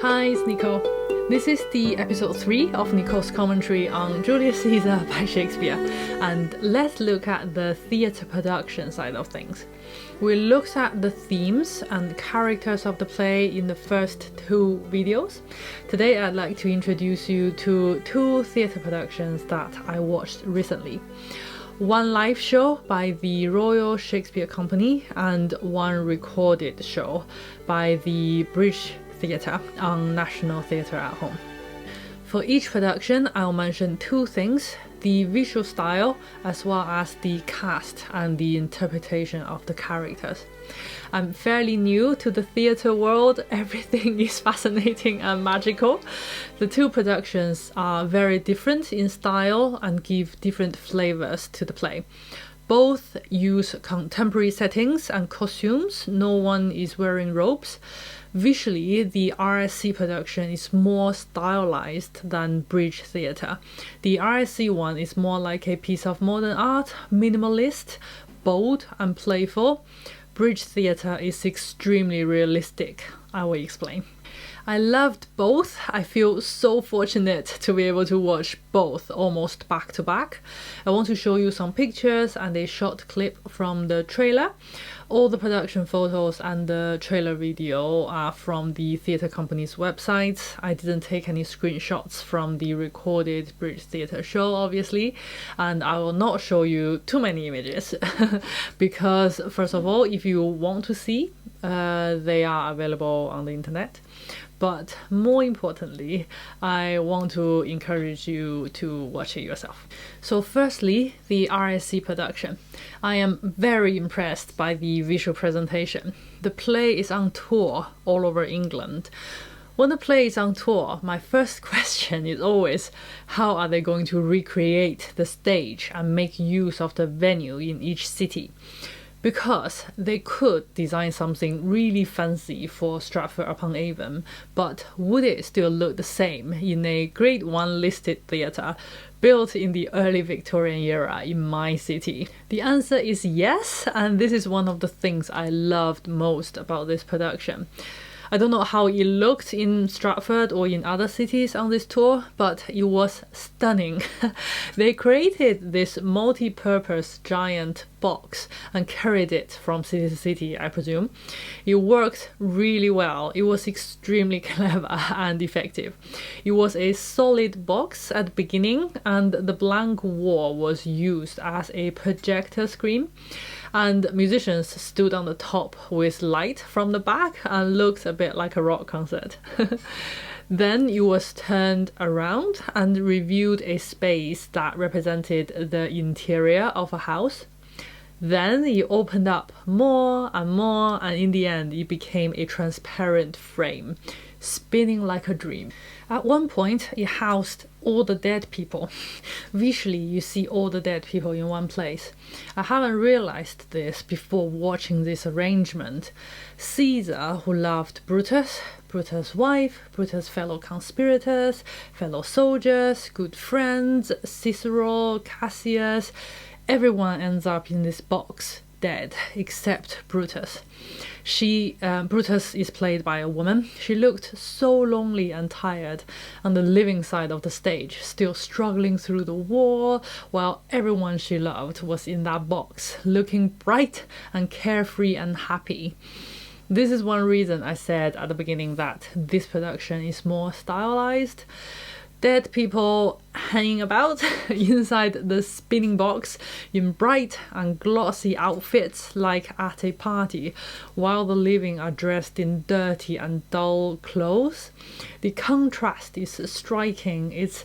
Hi, it's Nicole. This is the episode 3 of Nicole's commentary on Julius Caesar by Shakespeare, and let's look at the theatre production side of things. We looked at the themes and characters of the play in the first 2 videos. Today I'd like to introduce you to 2 theatre productions that I watched recently. One live show by the Royal Shakespeare Company and one recorded show by the British Theatre on National Theatre at home. For each production, I'll mention 2 things: the visual style as well as the cast and the interpretation of the characters. I'm fairly new to the theatre world. Everything is fascinating and magical. The 2 productions are very different in style and give different flavours to the play. Both use contemporary settings and costumes. No one is wearing robes. Visually, the RSC production is more stylized than British Theatre. The RSC one is more like a piece of modern art, minimalist, bold and playful. British Theatre is extremely realistic. I will explain. I loved both. I feel so fortunate to be able to watch both almost back to back. I want to show you some pictures and a short clip from the trailer. All the production photos and the trailer video are from the theatre company's website. I didn't take any screenshots from the recorded British Theatre show, obviously, and I will not show you too many images because, first of all, if you want to see, they are available on the internet. But more importantly, I want to encourage you to watch it yourself. So firstly, the RSC production. I am very impressed by the visual presentation. The play is on tour all over England. When the play is on tour, my first question is always, how are they going to recreate the stage and make use of the venue in each city? Because they could design something really fancy for Stratford-upon-Avon, but would it still look the same in a Grade 1 listed theatre built in the early Victorian era in my city? The answer is yes, and this is one of the things I loved most about this production. I don't know how it looked in Stratford or in other cities on this tour, but it was stunning. They created this multi-purpose giant box and carried it from city to city, I presume. It worked really well. It was extremely clever and effective. It was a solid box at the beginning, and the blank wall was used as a projector screen. And musicians stood on the top with light from the back and looked a bit like a rock concert. Then it was turned around and revealed a space that represented the interior of a house. Then it opened up more, and in the end it became a transparent frame, spinning like a dream. At one point, it housed all the dead people. Visually, you see all the dead people in one place. I haven't realized this before watching this arrangement. Caesar, who loved Brutus, Brutus' wife, Brutus' fellow conspirators, fellow soldiers, good friends, Cicero, Cassius, everyone ends up in this box, dead, except Brutus. Brutus is played by a woman. She looked so lonely and tired on the living side of the stage, still struggling through the wall, while everyone she loved was in that box, looking bright and carefree and happy. This is one reason I said at the beginning that this production is more stylized. Dead people hanging about inside the spinning box in bright and glossy outfits like at a party, while the living are dressed in dirty and dull clothes. The contrast is striking. It's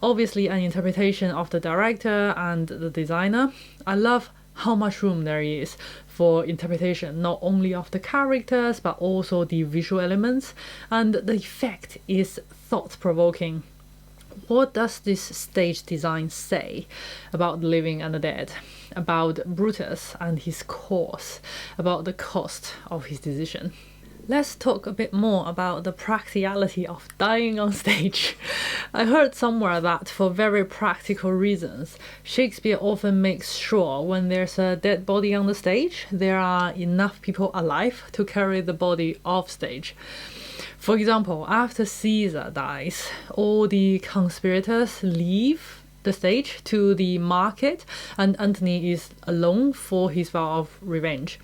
obviously an interpretation of the director and the designer. I love how much room there is for interpretation, not only of the characters but also the visual elements, and the effect is thought-provoking. What does this stage design say about the living and the dead, about Brutus and his cause, about the cost of his decision? Let's talk a bit more about the practicality of dying on stage. I heard somewhere that for very practical reasons, Shakespeare often makes sure when there's a dead body on the stage, there are enough people alive to carry the body off stage. For example, after Caesar dies, all the conspirators leave the stage to the market, and Antony is alone for his vow of revenge.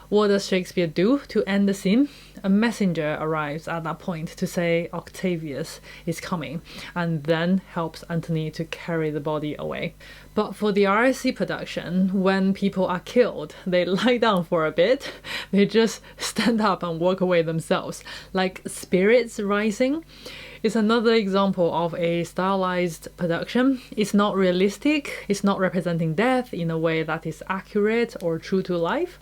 What does Shakespeare do to end the scene? A messenger arrives at that point to say Octavius is coming, and then helps Antony to carry the body away. But for the RSC production, when people are killed, they lie down for a bit, they just stand up and walk away themselves, like spirits rising. It's another example of a stylized production. It's not realistic, it's not representing death in a way that is accurate or true to life.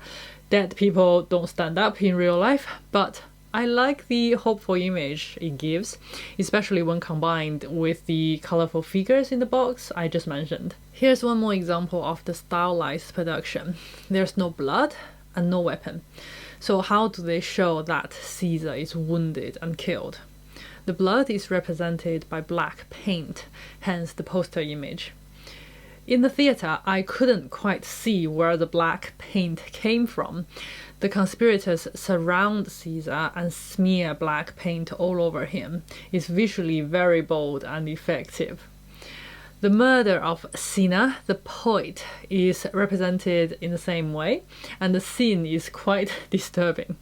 Dead people don't stand up in real life, but I like the hopeful image it gives, especially when combined with the colorful figures in the box I just mentioned. Here's one more example of the stylized production. There's no blood and no weapon. So how do they show that Caesar is wounded and killed? The blood is represented by black paint, hence the poster image. In the theatre, I couldn't quite see where the black paint came from. The conspirators surround Caesar and smear black paint all over him. It's visually very bold and effective. The murder of Cinna, the poet, is represented in the same way, and the scene is quite disturbing.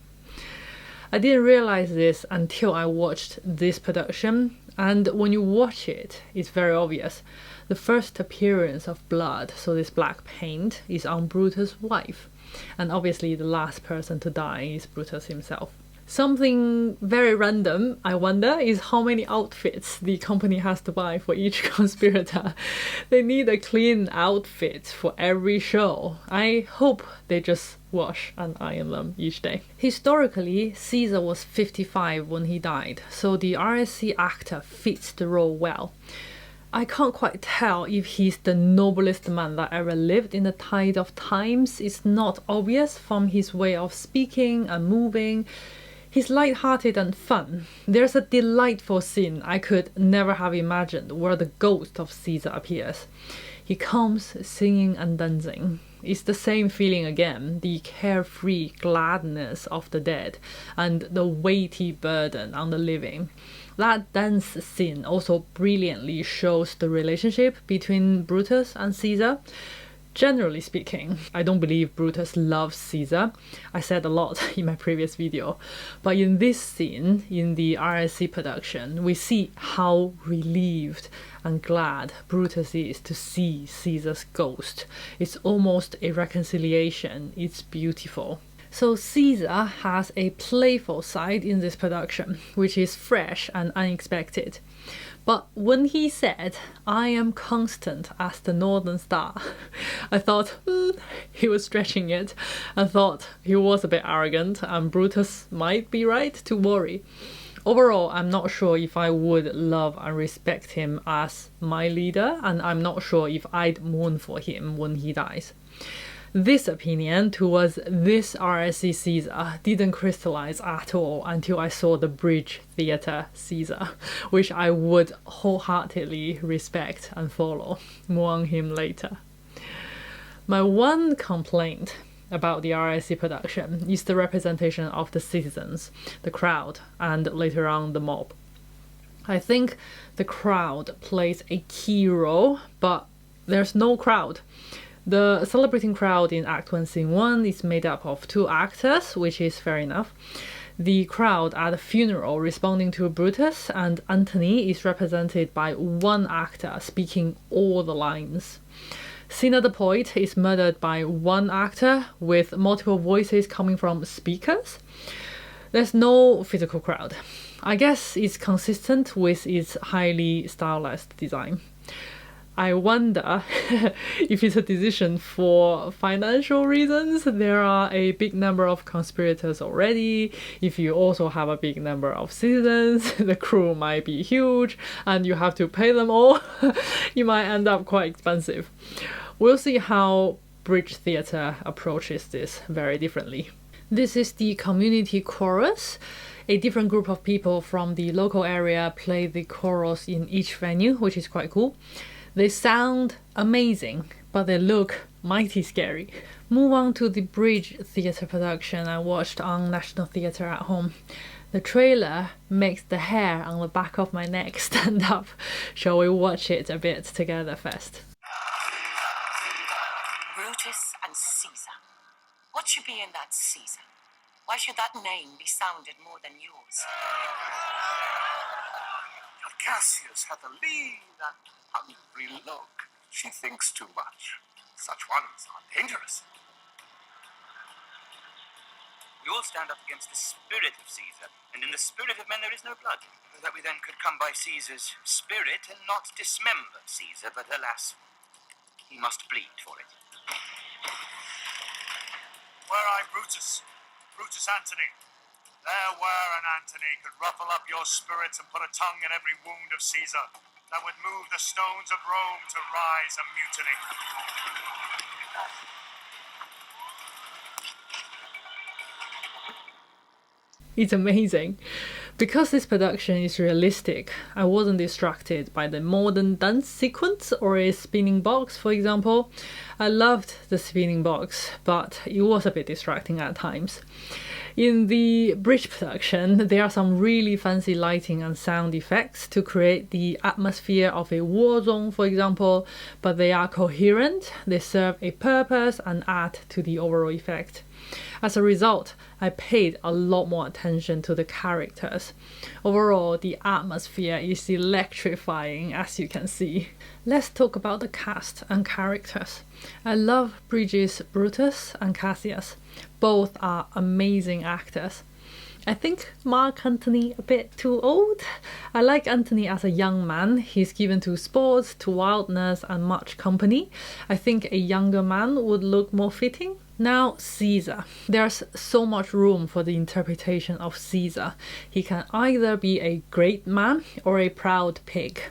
I didn't realize this until I watched this production, and when you watch it, it's very obvious. The first appearance of blood, so this black paint, is on Brutus' wife, and obviously the last person to die is Brutus himself. Something very random, I wonder, is how many outfits the company has to buy for each conspirator. They need a clean outfit for every show. I hope they just wash and iron them each day. Historically, Caesar was 55 when he died, so the RSC actor fits the role well. I can't quite tell if he's the noblest man that ever lived in the tide of times. It's not obvious from his way of speaking and moving. He's light-hearted and fun. There's a delightful scene I could never have imagined where the ghost of Caesar appears. He comes singing and dancing. It's the same feeling again, the carefree gladness of the dead and the weighty burden on the living. That dance scene also brilliantly shows the relationship between Brutus and Caesar. Generally speaking, I don't believe Brutus loves Caesar. I said a lot in my previous video. But in this scene, in the RSC production, we see how relieved and glad Brutus is to see Caesar's ghost. It's almost a reconciliation. It's beautiful. So Caesar has a playful side in this production, which is fresh and unexpected. But when he said, "I am constant as the northern star," I thought he was stretching it. I thought he was a bit arrogant and Brutus might be right to worry. Overall, I'm not sure if I would love and respect him as my leader, and I'm not sure if I'd mourn for him when he dies. This opinion towards this RSC Caesar didn't crystallize at all until I saw the Bridge Theatre Caesar, which I would wholeheartedly respect and follow. More on him later. My one complaint about the RSC production is the representation of the citizens, the crowd, and later on the mob. I think the crowd plays a key role, but there's no crowd. The celebrating crowd in Act 1, Scene 1 is made up of 2 actors, which is fair enough. The crowd at the funeral responding to Brutus and Antony is represented by 1 actor speaking all the lines. Cinna the poet is murdered by 1 actor with multiple voices coming from speakers. There's no physical crowd. I guess it's consistent with its highly stylized design. I wonder if it's a decision for financial reasons. There are a big number of conspirators already. If you also have a big number of citizens, the crew might be huge and you have to pay them all. You might end up quite expensive. We'll see how Bridge Theatre approaches this very differently. This is the community chorus. A different group of people from the local area play the chorus in each venue, which is quite cool. They sound amazing, but they look mighty scary. Move on to the Bridge Theatre production I watched on National Theatre at home. The trailer makes the hair on the back of my neck stand up. Shall we watch it a bit together first? Brutus and Caesar. What should be in that Caesar? Why should that name be sounded more than yours? But Cassius hath a lean and hungry look. She thinks too much. Such ones are dangerous. We all stand up against the spirit of Caesar, and in the spirit of men there is no blood. That we then could come by Caesar's spirit and not dismember Caesar, but alas, he must bleed for it. Were I Brutus, Brutus Antony, there were an Antony could ruffle up your spirit and put a tongue in every wound of Caesar, that would move the stones of Rome to rise a mutiny. It's amazing. Because this production is realistic, I wasn't distracted by the modern dance sequence or a spinning box, for example. I loved the spinning box, but it was a bit distracting at times. In the bridge production, there are some really fancy lighting and sound effects to create the atmosphere of a war zone, for example, but they are coherent, they serve a purpose and add to the overall effect. As a result, I paid a lot more attention to the characters. Overall, the atmosphere is electrifying, as you can see. Let's talk about the cast and characters. I love Bridges Brutus and Cassius. Both are amazing actors. I think Mark Antony a bit too old. I like Antony as a young man. He's given to sports, to wildness and much company. I think a younger man would look more fitting. Now Caesar. There's so much room for the interpretation of Caesar. He can either be a great man or a proud pig.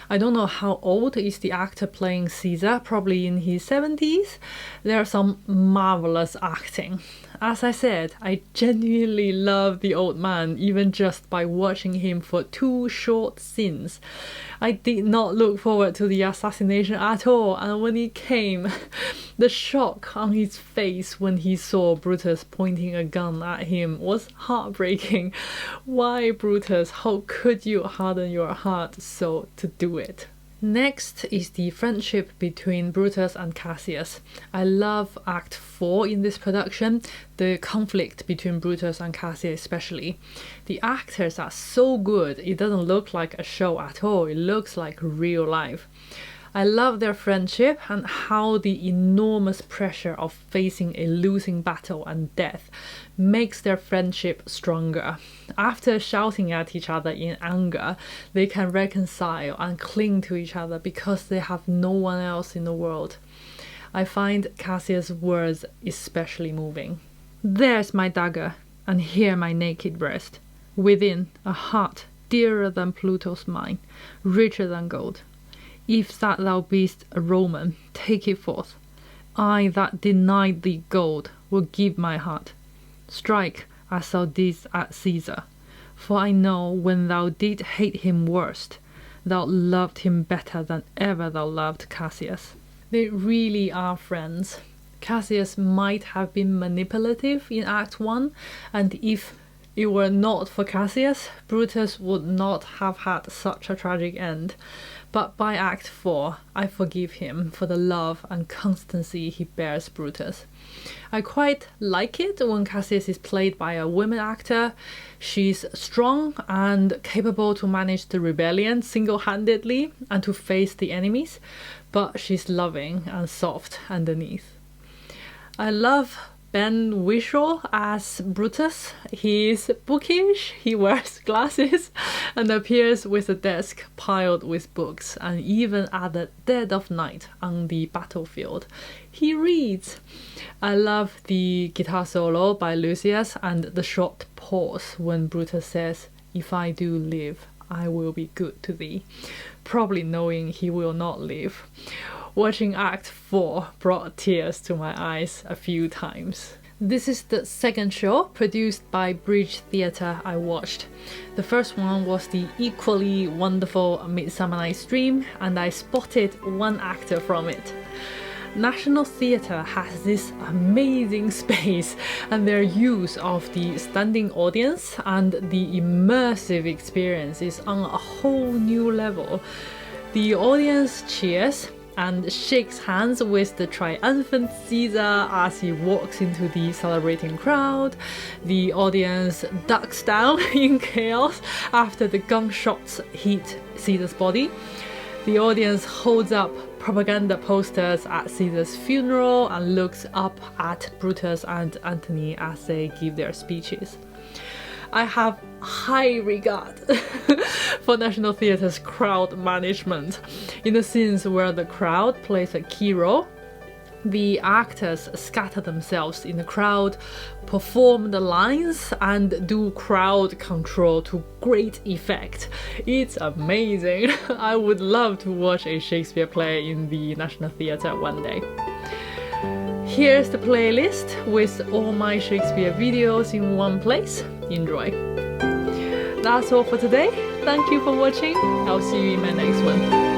I don't know how old is the actor playing Caesar, probably in his 70s. There's some marvelous acting. As I said, I genuinely love the old man, even just by watching him for 2 short scenes. I did not look forward to the assassination at all, and when it came, the shock on his face when he saw Brutus pointing a gun at him was heartbreaking. Why, Brutus? How could you harden your heart so to do it? Next is the friendship between Brutus and Cassius. I love Act 4 in this production, the conflict between Brutus and Cassius especially. The actors are so good, it doesn't look like a show at all, it looks like real life. I love their friendship and how the enormous pressure of facing a losing battle and death makes their friendship stronger. After shouting at each other in anger, they can reconcile and cling to each other because they have no one else in the world. I find Cassius' words especially moving. There's my dagger, and here my naked breast. Within, a heart dearer than Pluto's mine, richer than gold. If that thou beest a Roman, take it forth. I that denied thee gold will give my heart. Strike as thou didst at Caesar, for I know when thou did hate him worst, thou loved him better than ever thou loved Cassius. They really are friends. Cassius might have been manipulative in Act 1, and if it were not for Cassius, Brutus would not have had such a tragic end. But by Act 4, I forgive him for the love and constancy he bears Brutus. I quite like it when Cassius is played by a woman actor. She's strong and capable to manage the rebellion single-handedly and to face the enemies, but she's loving and soft underneath. I love Ben Whishaw as Brutus. He is bookish, he wears glasses and appears with a desk piled with books, and even at the dead of night on the battlefield, he reads. I love the guitar solo by Lucius and the short pause when Brutus says, "If I do live, I will be good to thee," probably knowing he will not live. Watching Act 4 brought tears to my eyes a few times. This is the second show produced by Bridge Theatre I watched. The first one was the equally wonderful Midsummer Night's Dream, and I spotted one actor from it. National Theatre has this amazing space, and their use of the standing audience and the immersive experience is on a whole new level. The audience cheers and shakes hands with the triumphant Caesar as he walks into the celebrating crowd. The audience ducks down in chaos after the gunshots hit Caesar's body. The audience holds up propaganda posters at Caesar's funeral and looks up at Brutus and Antony as they give their speeches. I have high regard for National Theatre's crowd management. In the scenes where the crowd plays a key role, the actors scatter themselves in the crowd, perform the lines, and do crowd control to great effect. It's amazing. I would love to watch a Shakespeare play in the National Theatre one day. Here's the playlist with all my Shakespeare videos in one place. Enjoy. That's all for today. Thank you for watching. I'll see you in my next one.